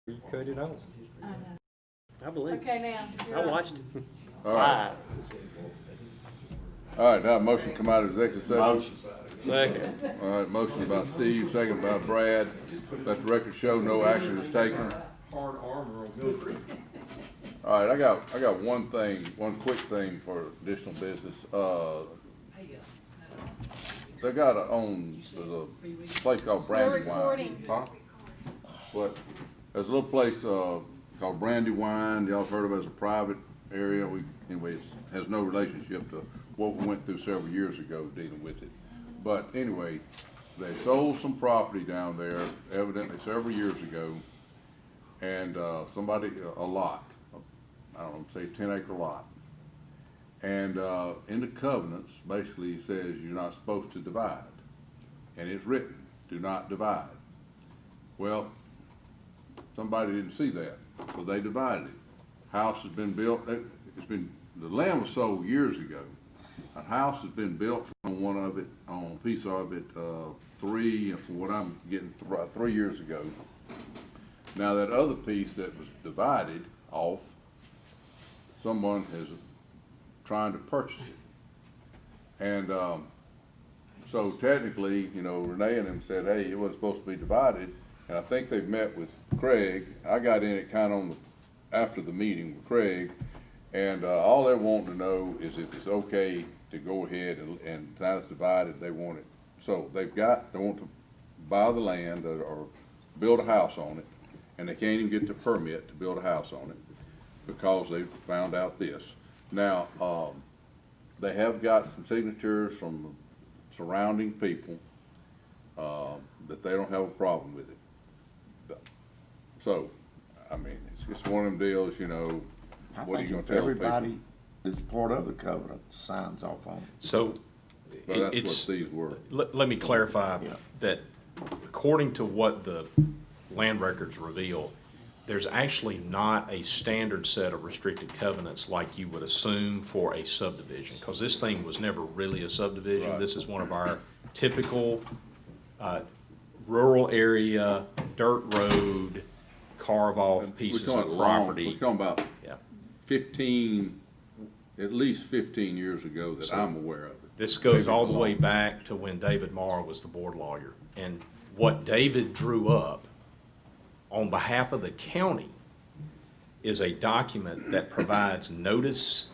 You cut it off. I know. I believe. Okay, now. I watched it. All right. All right, now motion come out of executive session. Motion. Second. All right, motion by Steve, second by Brad. Let the record show no action is taken. Hard armor on Mildred. All right, I got one quick thing for additional business. They got there's a place called We're Brandywine. recording. Huh? What? There's a little place, called Brandywine. Y'all heard of it as a private area. Anyway, it has no relationship to what we went through several years ago dealing with it. But anyway, they sold some property down there evidently several years ago. And, a lot, I don't know, say 10-acre lot. And, in the covenants, basically it says you're not supposed to divide. And it's written, do not divide. Well, somebody didn't see that, so they divided it. House has been built, the land was sold years ago. A house has been built on a piece of it, from what I'm getting, 3 years ago. Now that other piece that was divided off, someone is trying to purchase it. And so technically, Renee and them said, hey, it wasn't supposed to be divided. And I think they've met with Craig. I got in it kind of after the meeting with Craig. And all they're wanting to know is if it's okay to go ahead and now it's divided, they want it. So they want to buy the land or build a house on it. And they can't even get the permit to build a house on it because they found out this. Now, they have got some signatures from surrounding people that they don't have a problem with it. So, I mean, it's one of them deals, I what are think you gonna if tell everybody that's part of the covenant signs off on it. So Well, that's what it's, these were. let me clarify Yeah. that according to what the land records reveal, there's actually not a standard set of restricted covenants like you would assume for a subdivision, because this thing was never really a subdivision. Right. This is one of our typical rural area, dirt road, carve-off pieces We're of talking property. We're talking about Yeah. 15, at least 15 years ago that I'm aware of it. This goes Maybe all the way longer. back to when David Marr was the board lawyer. And what David drew up on behalf of the county is a document that provides notice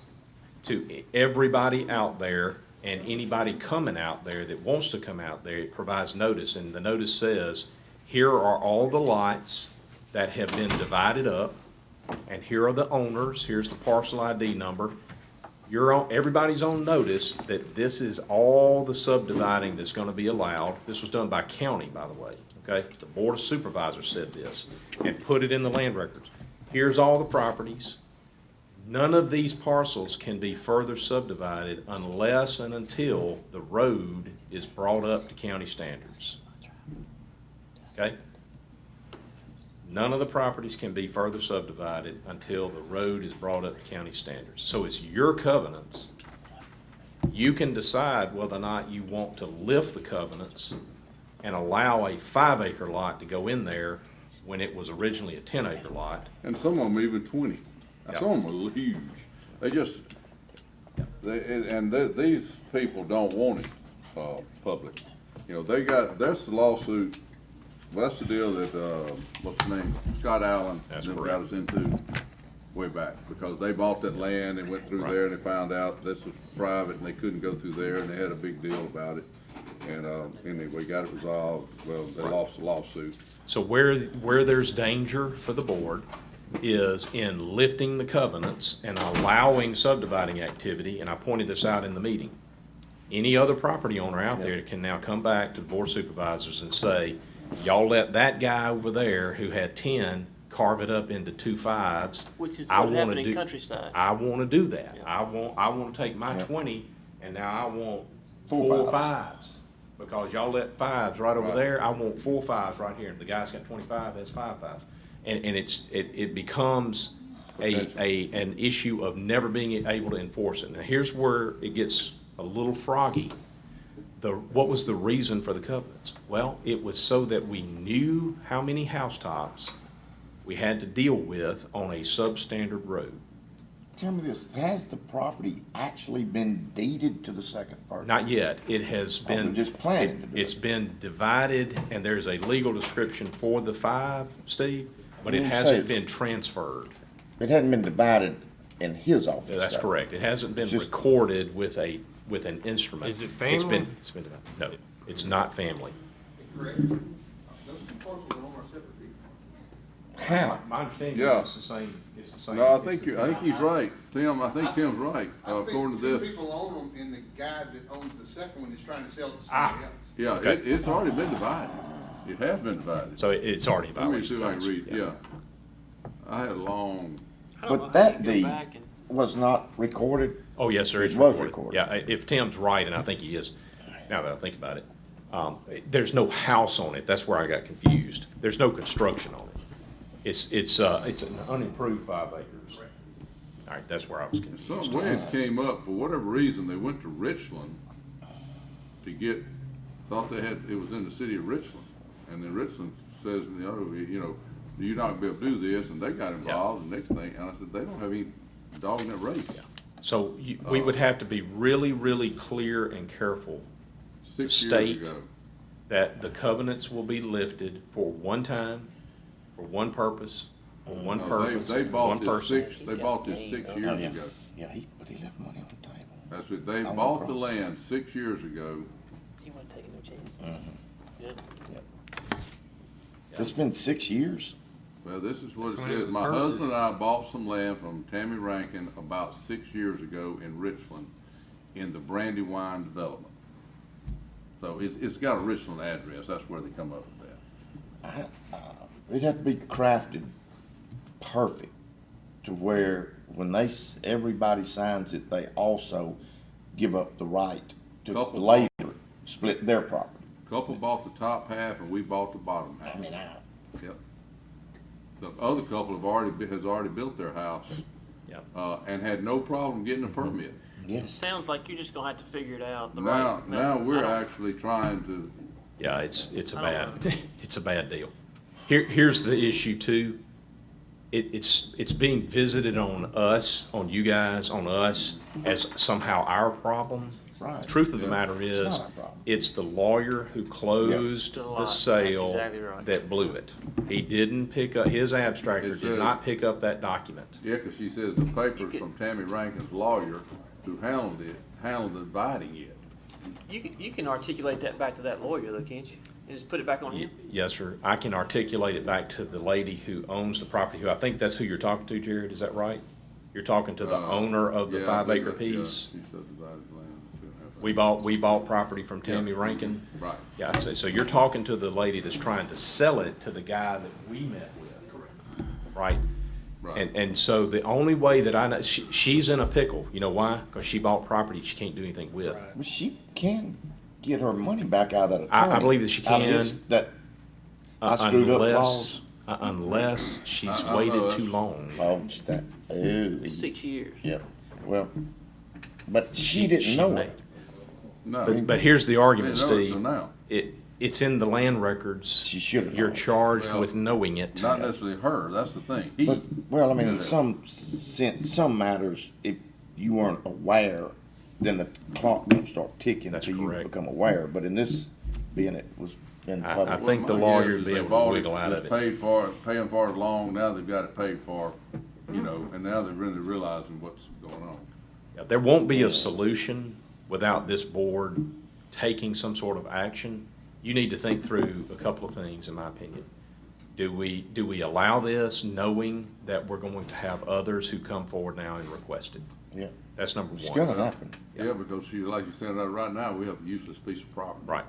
to everybody out there and anybody coming out there that wants to come out there. It provides notice, and the notice says, here are all the lots that have been divided up, and here are the owners, here's the parcel ID number. Everybody's on notice that this is all the subdividing that's gonna be allowed. This was done by county, by the way, okay? The Board of Supervisors said this and put it in the land records. Here's all the properties. None of these parcels can be further subdivided unless and until the road is brought up to county standards. Okay? None of the properties can be further subdivided until the road is brought up to county standards. So it's your covenants. You can decide whether or not you want to lift the covenants and allow a 5-acre lot to go in there when it was originally a 10-acre lot. And some of them even 20. Yeah. Some of them are huge. They just, these people don't want it, public. That's the lawsuit, that's the deal that, what's the name, Scott Allen, That's never correct. got us into way back. Because they bought that land and went through Right. there and they found out this was private and they couldn't go through there and they had a big deal about it. And, anyway, got it resolved, well, they lost the lawsuit. So where there's danger for the board is in lifting the covenants and allowing subdividing activity, and I pointed this out in the meeting. Any other property owner out there can now come back to the Board of Supervisors and say, y'all let that guy over there who had 10 carve it up into 2 5s. Which is I what wanna happened in do- Countryside. I want to do that. Yeah. I want to take my 20 and now I want 4 4 5s. 5s. Because y'all let 5s right over Right. there, I want 4 5s right here. The guy's got 25, has 5 5s. And it becomes an issue of never being able to enforce it. Now, here's where it gets a little froggy. What was the reason for the covenants? Well, it was so that we knew how many housetops we had to deal with on a substandard road. Tell me this, has the property actually been deeded to the second person? Not yet. It has Oh, they're been. just planning to do It's it. been divided, and there's a legal description for the 5, Steve, but it You say hasn't it's- been transferred. It hadn't been divided in his office? That's though. correct. It hasn't been It's just- recorded with an instrument. Is it It's family? been divided. No, it's not family. Correct. Those two parcels are on our separate deed. How? My understanding Yeah. is it's the same. No, I think he's right. Tim, I think Tim's right, according to Two this. people own them, and the guy that owns the second one is trying to sell it to Ah. somebody else. Yeah, Okay. it's already been divided. It has been divided. So it's already Let me violated. see if I can read, yeah. I had a long, I don't know But how that you go deed back and- was not recorded? Oh, yes, sir, it's It was recorded. recorded. Yeah, if Tim's right, and I think he is, now that I think about it, there's no house on it. That's where I got confused. There's no construction on it. It's an unimproved 5 acres. All right, that's where I was confused. some weeds came up, for whatever reason, they went to Richland to get, thought they had, it was in the city of Richland. And then Richland says, you know, you're not gonna be able to do this, and they got involved, the next thing, and I said, they don't have any dog in that race. So we would have to be really, really clear and careful 6 years State. ago. that the covenants will be lifted for one time, for one purpose, for one No, purpose, They for bought one this person. they bought this 6 Oh, years yeah. ago. Yeah, but he left money on the table. That's it, they On the bought the property. land 6 years ago. You wanna take no chance? Mm-hmm. Yeah. It's been 6 years? Well, this is what it That's when it says. was My purchased. husband and I bought some land from Tammy Rankin about 6 years ago in Richland in the Brandywine development. So it's got a Richland address. That's where they come up with that. It'd have to be crafted perfect to where when everybody signs it, they also give up the right to Couple. later split their property. Couple bought the top half and we bought the bottom half. Yep. The other couple has already built their house, Yep. and had no problem getting a permit. Yeah. It sounds like you're just gonna have to figure it out. The Now, right now method. we're I don't- actually trying to, Yeah, it's a I don't bad, it's a bad deal. Here's the issue too. It's being visited on us, on you guys, on us, as somehow our problem. Right. The truth of the Yeah. matter It's is, not our problem. it's the lawyer who closed The the lot. That's sale exactly right. that blew it. He didn't pick up, his abstractor It did says- not pick up that document. yeah, 'cause she says the papers could- from Tammy Rankin's lawyer who handled the dividing it. You can articulate that back to that lawyer though, can't you? And just put it back on him? Yes, sir. I can articulate it back to the lady who owns the property, who I think that's who you're talking to, Jared, is that right? You're talking to the owner of the Yeah, I 5 believe acre that, yeah. piece? She subdivided land. 2.5 We bought property from Tammy Yeah. Rankin. Right. Yeah, so you're talking to the lady that's trying to sell it to the guy that we met with. Correct. Right? Right. And so the only way that I know, she's in a pickle. You know why? Because she bought property she can't do anything with. But she can get her money back out of that I attorney. believe that she Out of his- can. That I screwed up Unless, clause. unless she's I know, waited that's- too long. Oh, it's that, ooh, 6 years. yeah, well, but she didn't know it. No. But here's the argument, They know it till Steve. now. It's in the land records. She should have You're known. charged Well, with knowing it. Not necessarily her, that's the thing. He, But, well, I mean, knew in that. some matters, if you weren't aware, then the clock won't start ticking That's until you correct. become aware, but in this, being it was in I public. think the My lawyer guess would is be they able to bought wiggle out just of it. paid for it, paying for it long, now they've got it paid for, you know, and now they're really realizing what's going on. Yeah, there won't be a solution without this board taking some sort of action. You need to think through a couple of things, in my opinion. Do we allow this knowing that we're going to have others who come forward now and request it? Yeah, That's number it's one. gonna happen. Yeah, because you, like you said, right now, we have a useless piece of property. Right.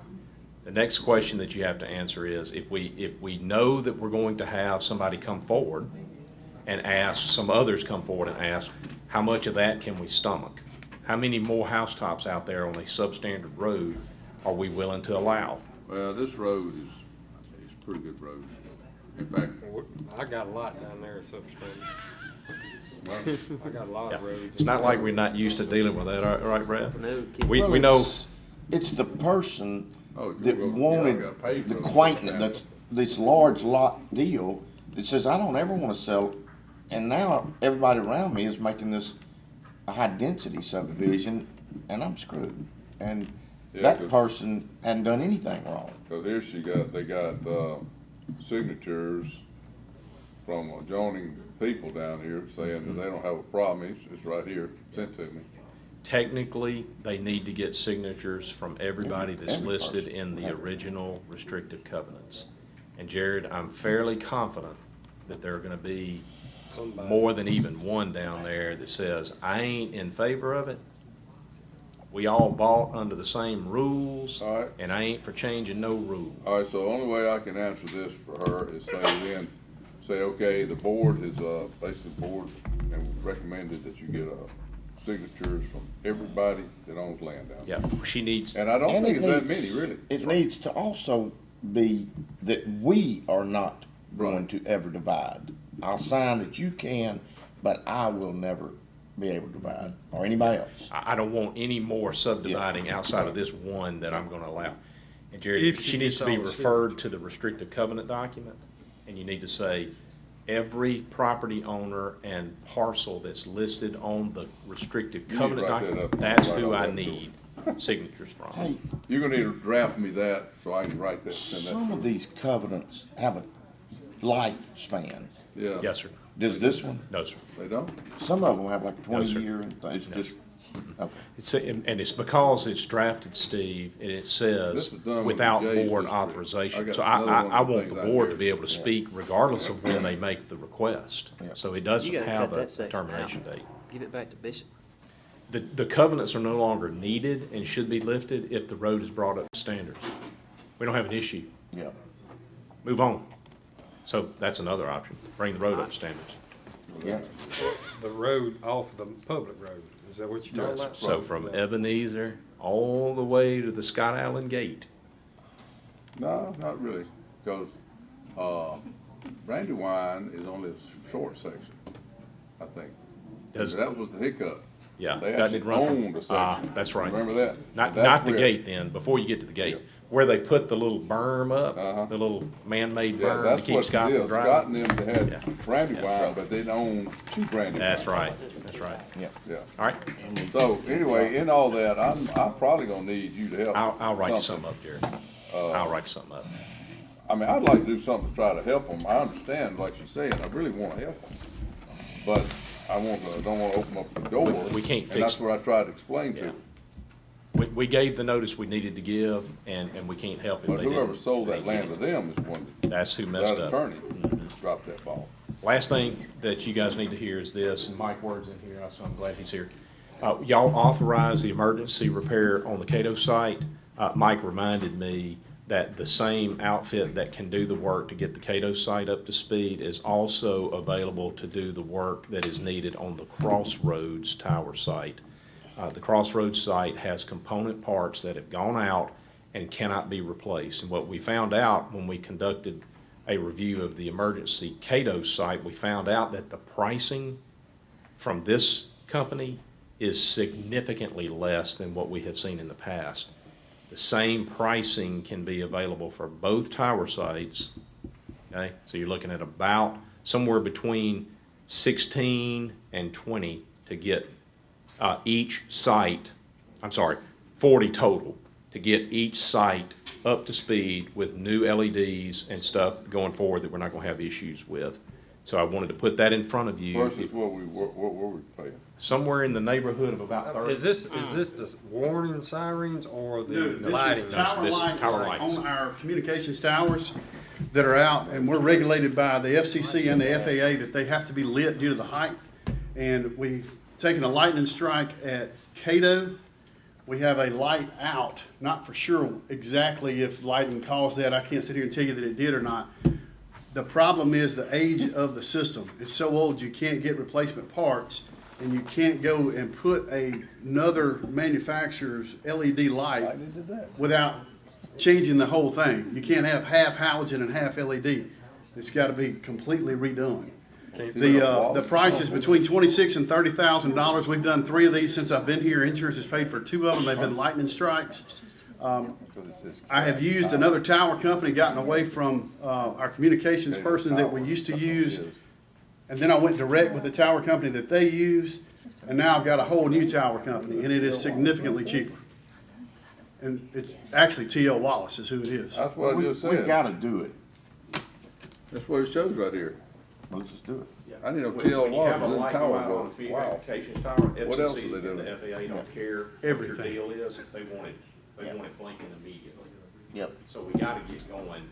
The next question that you have to answer is, if we know that we're going to have somebody come forward and ask, some others come forward and ask, how much of that can we stomach? How many more housetops out there on a substandard road are we willing to allow? Well, this road is a pretty good road. In fact, I got a lot down there at Substandard. I got a lot Yeah. of roads. It's not like we're not used to dealing with that, right, Brad? No, keep- We Well, know, It's the person Oh, if you that go- yeah, I wanted gotta pay for the it. quaintness, this large lot deal, it says, I don't ever wanna sell it. And now everybody around me is making this a high-density subdivision, and I'm screwed. And Yeah, that 'cause- person hadn't done anything wrong. Cause here they got, signatures from adjoining people down here saying that they don't have a problem. It's right here, sent to me. Technically, they need to get signatures from everybody that's Every listed person. in the original restrictive covenants. And Jared, I'm fairly confident that there are gonna be somebody. more than even one down there that says, I ain't in favor of it. We all bought under the same rules, All right. and I ain't for changing no rule. All right, so the only way I can answer this for her is say, okay, the board has, basically the board and recommended that you get, signatures from everybody that owns land down there. Yeah, she needs, And I don't And think it it's that needs- many, really. It needs to also be that we are not going Right. to ever divide. I'll sign that you can, but I will never be able to divide, or anybody else. I don't want any more subdividing outside of this one that I'm gonna allow. And Jared, If she she needs gets to be all the referred to the restrictive covenant document, and you need to say, every property owner and parcel that's listed on the restrictive You need to covenant write that document, up. that's Write who all I that need signatures from. Hey, You're gonna need to draft me that so I can write that, send some that. of these covenants have a lifespan. Yeah. Yes, sir. Does this one? No, sir. They don't? Some of them have like No, sir. 20 year and it's No, just, sir. okay. And it's because it's drafted, Steve, and it This says is done with without the J's board district. authorization. I got So another one I of the want things the out board here. to be able to Yeah. speak regardless of when they make the request. Yeah. So it You doesn't gotta have cut a that section out. termination date. Give it back to Bishop. The covenants are no longer needed and should be lifted if the road is brought up to standards. We don't have an issue. Yeah. Move on. So that's another option. Bring the road up to standards. Yeah. The road off the public road, is that what you're talking about? So from Yeah. Ebenezer all the way to the Scott Island Gate. No, not really, because, Brandywine is only a short section, I think. Does- That was the hiccup. Yeah. They doesn't it actually run from- owned the Ah, section. that's right. Remember that? Not That's the where- gate then, before you get to the gate, Yeah. where they put the little berm up, Uh-huh. the little man-made Yeah, berm to that's keep what it Scott from is. Scott and driving. them, they Yeah. had That's Brandywine, right. but they didn't own two Brandywine. That's right, that's right. Yeah. Yeah. All right, So anyway, in all that, I'm probably gonna need you to help. I'll write you something up, Jared. I'll write you something up. I mean, I'd like to do something to try to help them. I understand, like she's saying, I really wanna help them. But I don't wanna open up the door. We can't And fix that's it. what I tried to explain to Yeah. them. We gave the notice we needed to give, and we can't help it. But They whoever didn't. sold They that land to didn't. them is one That's who messed that up. attorney dropped that ball. Last thing that you guys need to hear is this, and Mike Word's in here, so I'm glad he's here. Y'all authorized the emergency repair on the Cato site. Mike reminded me that the same outfit that can do the work to get the Cato site up to speed is also available to do the work that is needed on the Crossroads Tower site. The Crossroads site has component parts that have gone out and cannot be replaced. And what we found out when we conducted a review of the emergency Cato site, we found out that the pricing from this company is significantly less than what we have seen in the past. The same pricing can be available for both tower sites, okay? So you're looking at about somewhere between 16 and 20 to get each site, 40 total, to get each site up to speed with new LEDs and stuff going forward that we're not gonna have issues with. So I wanted to put that in front of you. Versus what were we paying? Somewhere in the neighborhood of about 30. Is this the warning sirens or the No, this lighting? is tower This is lights tower lights. on our communications towers that are out, and we're regulated by the FCC and the FAA that they have to be lit due to the height. And we've taken a lightning strike at Cato. We have a light out, not for sure exactly if lightning caused that. I can't sit here and tell you that it did or not. The problem is the age of the system. It's so old you can't get replacement parts, and you can't go and put another manufacturer's LED light without changing the whole thing. You can't have half halogen and half LED. It's got to be completely redone. The price is between $26,000 and $30,000. We've done 3 of these since I've been here. Insurance has paid for 2 of them. They've been lightning strikes. I have used another tower company, gotten away from our communications person that we used to use. And then I went direct with the tower company that they use. And now I've got a whole new tower company, and it is significantly cheaper. And it's actually T.L. Wallace is who it is. That's what I just We said. gotta do it. That's what it shows right here. Well, let's just do it. I need to When tell you have Wallace a in light tower go out on go, a wow. communications tower, What else FCC are they and the doing? FAA don't care what your Everything. deal is, if they want it Yeah. blinking immediately. Yep. So we gotta get going,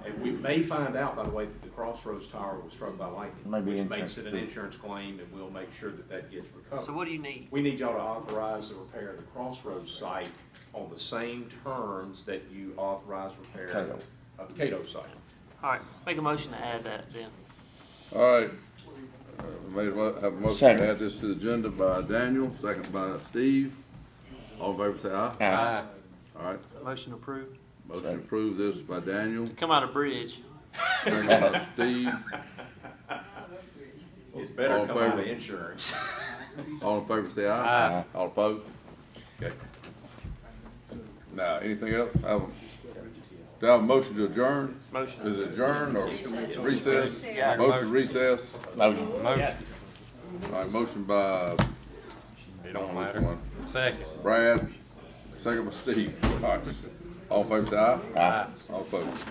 and we may find out, by the way, that the Crossroads Tower was struck by lightning. Maybe Which insurance makes it an too. insurance claim, and we'll make sure that that gets recovered. So what do you need? We need y'all to authorize the repair of the Crossroads site on the same terms that you authorize repair Cato. of the Cato site. All right, make a motion to add that then. All right. Have a motion Second. to add this to the agenda by Daniel, second by Steve. All in favor say aye. Aye. All right, Motion approved. motion to approve this by Daniel, Come out of bridge. second by Steve. It's better All in come out of favor? insurance. All in favor say aye. All opposed? Okay. Now, anything else? Do I have a motion to adjourn? Motion. Is it adjourn or recess? Yeah. Motion to recess. Motion. Motion, All right, motion by it don't which matter. one? Second. Brad, second by Steve. All right. All in favor say aye. Aye. All opposed?